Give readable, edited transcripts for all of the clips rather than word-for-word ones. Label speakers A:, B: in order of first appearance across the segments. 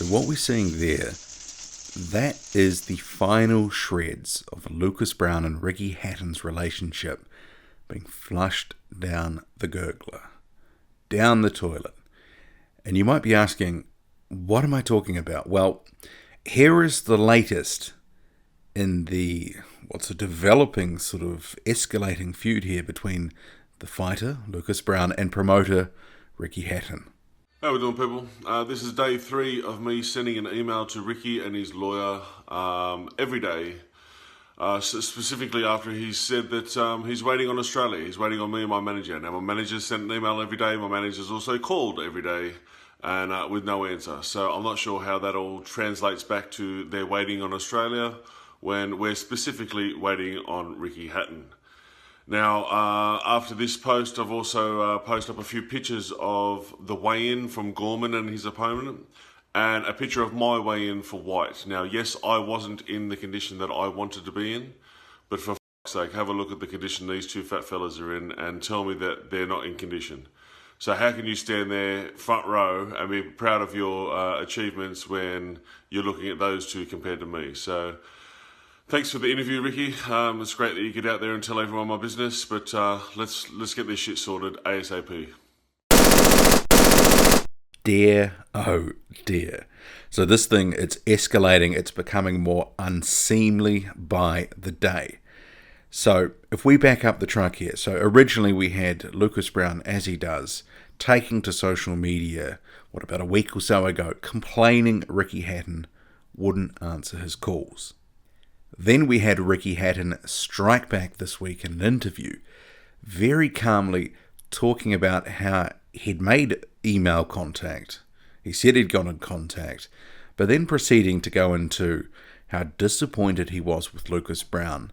A: what we're seeing there, that is the final shreds of Lucas Browne and Ricky Hatton's relationship being flushed down the gurgler, down the toilet. And you might be asking, what am I talking about? Well, here is the latest in what's a developing sort of escalating feud here between the fighter, Lucas Browne, and promoter, Ricky Hatton.
B: How we doing, people? This is day 3 of me sending an email to Ricky and his lawyer every day, specifically after he said that he's waiting on Australia. He's waiting on me and my manager. Now, my manager sent an email every day. My manager's also called every day and with no answer. So I'm not sure how that all translates back to they're waiting on Australia when we're specifically waiting on Ricky Hatton. Now, after this post, I've also posted up a few pictures of the weigh-in from Gorman and his opponent, and a picture of my weigh-in for White. Now, yes, I wasn't in the condition that I wanted to be in, but for fuck's sake, have a look at the condition these two fat fellas are in and tell me that they're not in condition. So how can you stand there front row and be proud of your achievements when you're looking at those two compared to me? So thanks for the interview, Ricky. It's great that you get out there and tell everyone my business, but let's get this shit sorted ASAP.
A: Dear, oh dear. So this thing, it's escalating. It's becoming more unseemly by the day. So if we back up the truck here, so originally we had Lucas Browne, as he does, taking to social media, about a week or so ago, complaining Ricky Hatton wouldn't answer his calls. Then we had Ricky Hatton strike back this week in an interview, very calmly talking about how he'd made email contact. He said he'd got in contact, but then proceeding to go into how disappointed he was with Lucas Browne,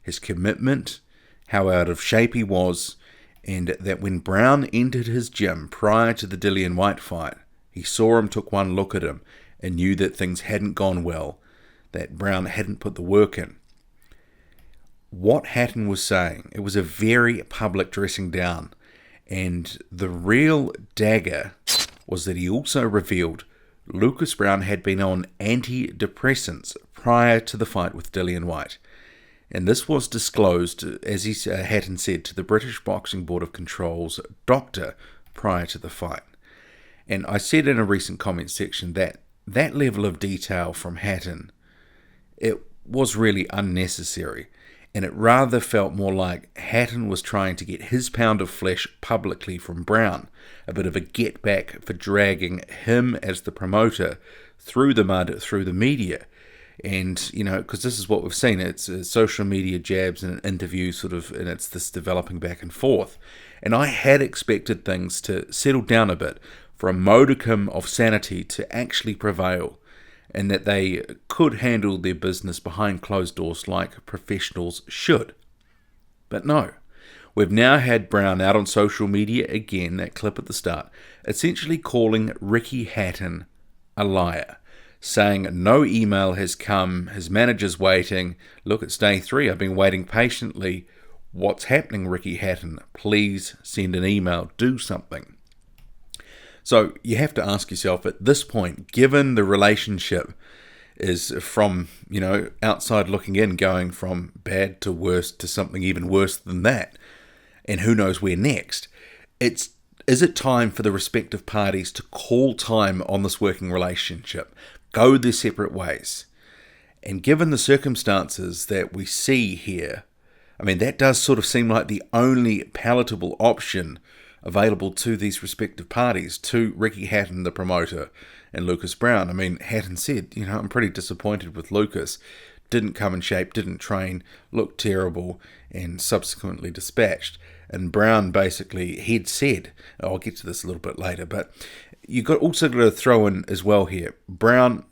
A: his commitment, how out of shape he was, and that when Browne entered his gym prior to the Dillian Whyte fight, he saw him, took one look at him, and knew that things hadn't gone well, that Browne hadn't put the work in. What Hatton was saying, it was a very public dressing down, and the real dagger was that he also revealed Lucas Browne had been on antidepressants prior to the fight with Dillian Whyte. And this was disclosed, as Hatton said, to the British Boxing Board of Control's doctor prior to the fight. And I said in a recent comment section that that level of detail from Hatton, it was really unnecessary, and it rather felt more like Hatton was trying to get his pound of flesh publicly from Browne, a bit of a get back for dragging him as the promoter through the mud, through the media. And, because this is what we've seen, it's social media jabs and interviews and it's this developing back and forth. And I had expected things to settle down a bit, for a modicum of sanity to actually prevail, and that they could handle their business behind closed doors like professionals should. But no, we've now had Browne out on social media again, that clip at the start, essentially calling Ricky Hatton a liar, saying no email has come, his manager's waiting, look, it's day 3, I've been waiting patiently, what's happening, Ricky Hatton? Please send an email, do something. So you have to ask yourself at this point, given the relationship is from, outside looking in, going from bad to worse to something even worse than that, and who knows where next, is it time for the respective parties to call time on this working relationship, go their separate ways? And given the circumstances that we see here, that does sort of seem like the only palatable option available to these respective parties, to Ricky Hatton, the promoter, and Lucas Browne. Hatton said, I'm pretty disappointed with Lucas. Didn't come in shape, didn't train, looked terrible, and subsequently dispatched. And Browne basically, he'd said, I'll get to this a little bit later, but you've also got to throw in as well here, Browne,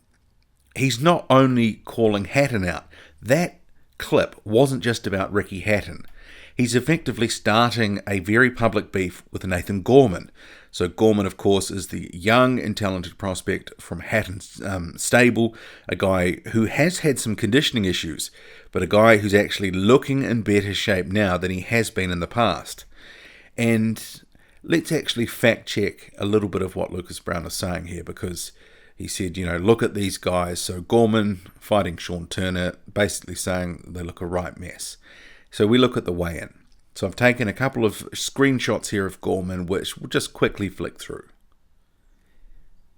A: he's not only calling Hatton out. That clip wasn't just about Ricky Hatton. He's effectively starting a very public beef with Nathan Gorman. So Gorman, of course, is the young and talented prospect from Hatton's stable, a guy who has had some conditioning issues, but a guy who's actually looking in better shape now than he has been in the past. And let's actually fact check a little bit of what Lucas Browne is saying here, because He said, look at these guys. So Gorman fighting Sean Turner, basically saying they look a right mess. So we look at the weigh-in. So I've taken a couple of screenshots here of Gorman, which we'll just quickly flick through.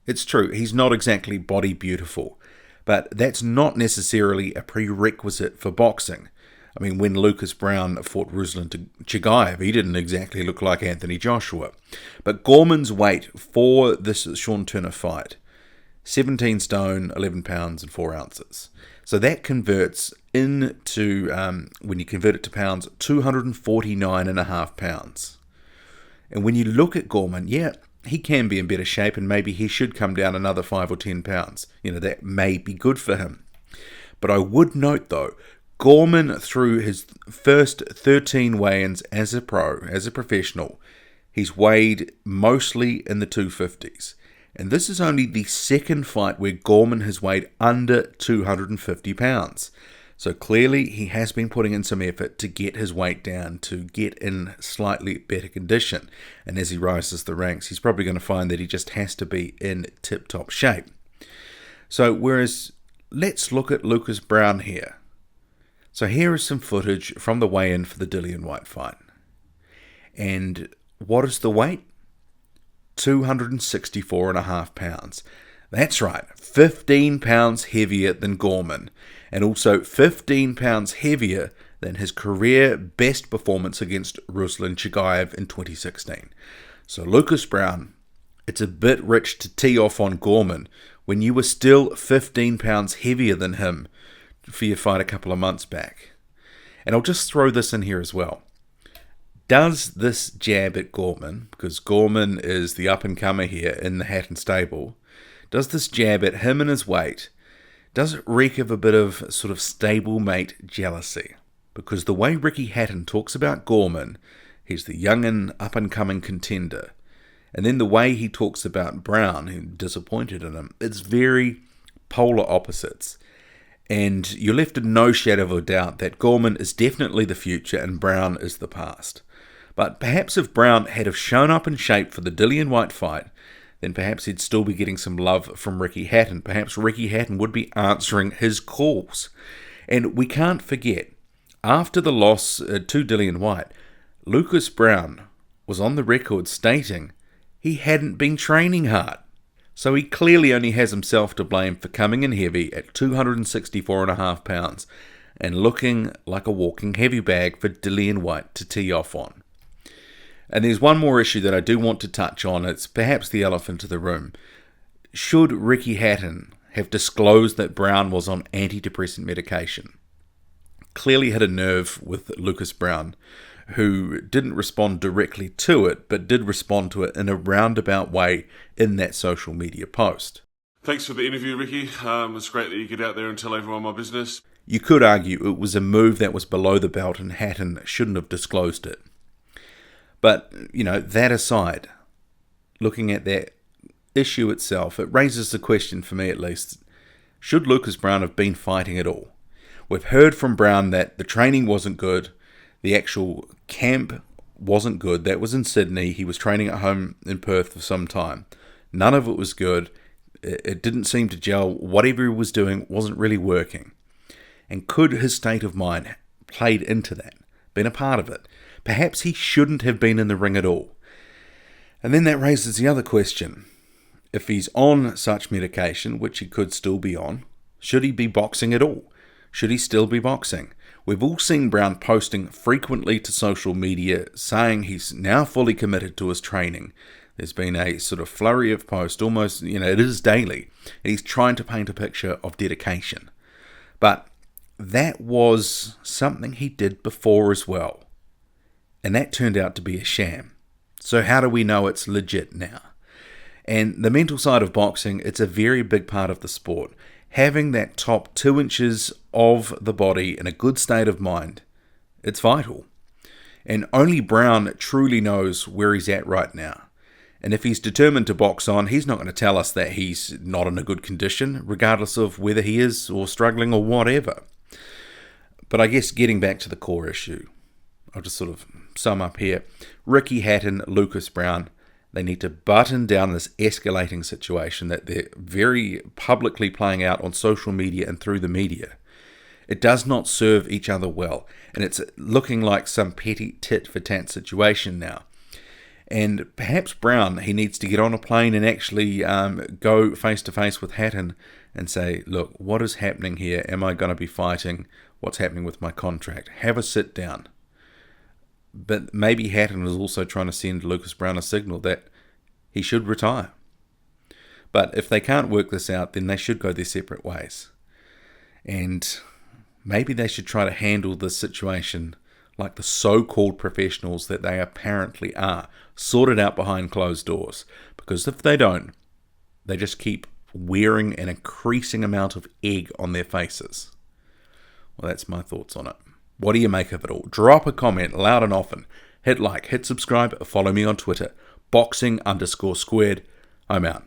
A: It's true, he's not exactly body beautiful, but that's not necessarily a prerequisite for boxing. I mean, when Lucas Browne fought Ruslan Chagaev, he didn't exactly look like Anthony Joshua. But Gorman's weight for this Sean Turner fight, 17 stone, 11 pounds and 4 ounces. So that converts into, when you convert it to pounds, 249.5 pounds. And when you look at Gorman, he can be in better shape and maybe he should come down another 5 or 10 pounds. That may be good for him. But I would note though, Gorman, through his first 13 weigh-ins as a professional, he's weighed mostly in the 250s. And this is only the second fight where Gorman has weighed under 250 pounds. So clearly he has been putting in some effort to get his weight down, to get in slightly better condition. And as he rises the ranks, he's probably going to find that he just has to be in tip-top shape. So whereas, let's look at Lucas Browne here. So here is some footage from the weigh-in for the Dillian Whyte fight. And what is the weight? 264.5 pounds. That's right, 15 pounds heavier than Gorman, and also 15 pounds heavier than his career best performance against Ruslan Chagaev in 2016. So Lucas Browne, it's a bit rich to tee off on Gorman when you were still 15 pounds heavier than him for your fight a couple of months back. And I'll just throw this in here as well. Does this jab at Gorman, because Gorman is the up-and-comer here in the Hatton stable, does this jab at him and his weight, does it reek of a bit of sort of stablemate jealousy? Because the way Ricky Hatton talks about Gorman, he's the young and up-and-coming contender. And then the way he talks about Browne, who disappointed in him, it's very polar opposites. And you're left in no shadow of a doubt that Gorman is definitely the future and Browne is the past. But perhaps if Browne had have shown up in shape for the Dillian Whyte fight, then perhaps he'd still be getting some love from Ricky Hatton. Perhaps Ricky Hatton would be answering his calls. And we can't forget, after the loss to Dillian Whyte, Lucas Browne was on the record stating he hadn't been training hard. So he clearly only has himself to blame for coming in heavy at 264.5 pounds and looking like a walking heavy bag for Dillian Whyte to tee off on. And there's one more issue that I do want to touch on. It's perhaps the elephant in the room. Should Ricky Hatton have disclosed that Browne was on antidepressant medication? Clearly hit a nerve with Lucas Browne, who didn't respond directly to it, but did respond to it in a roundabout way in that social media post.
B: Thanks for the interview, Ricky. It's great that you get out there and tell everyone my business.
A: You could argue it was a move that was below the belt and Hatton shouldn't have disclosed it. But, that aside, looking at that issue itself, it raises the question, for me at least, should Lucas Browne have been fighting at all? We've heard from Browne that the training wasn't good, the actual camp wasn't good. That was in Sydney. He was training at home in Perth for some time. None of it was good. It didn't seem to gel. Whatever he was doing wasn't really working. And could his state of mind played into that, been a part of it? Perhaps he shouldn't have been in the ring at all. And then that raises the other question. If he's on such medication, which he could still be on, should he be boxing at all? Should he still be boxing? We've all seen Browne posting frequently to social media saying he's now fully committed to his training. There's been a sort of flurry of posts, almost, it is daily. And he's trying to paint a picture of dedication. But that was something he did before as well. And that turned out to be a sham. So how do we know it's legit now? And the mental side of boxing, it's a very big part of the sport. Having that top 2 inches of the body in a good state of mind, it's vital. And only Browne truly knows where he's at right now. And if he's determined to box on, he's not going to tell us that he's not in a good condition, regardless of whether he is or struggling or whatever. But I guess getting back to the core issue, I'll just sort of sum up here. Ricky Hatton, Lucas Browne, They need to button down this escalating situation that they're very publicly playing out on social media and through the media. It does not serve each other well, and it's looking like some petty tit-for-tat situation now. And perhaps Browne, he needs to get on a plane and actually go face-to-face with Hatton and say, look, what is happening here? Am I going to be fighting? What's happening with my contract? Have a sit down. But maybe Hatton is also trying to send Lucas Browne a signal that he should retire. But if they can't work this out, then they should go their separate ways. And maybe they should try to handle this situation like the so-called professionals that they apparently are, sort it out behind closed doors. Because if they don't, they just keep wearing an increasing amount of egg on their faces. Well, that's my thoughts on it. What do you make of it all? Drop a comment loud and often. Hit like, hit subscribe, follow me on Twitter, boxing_squared. I'm out.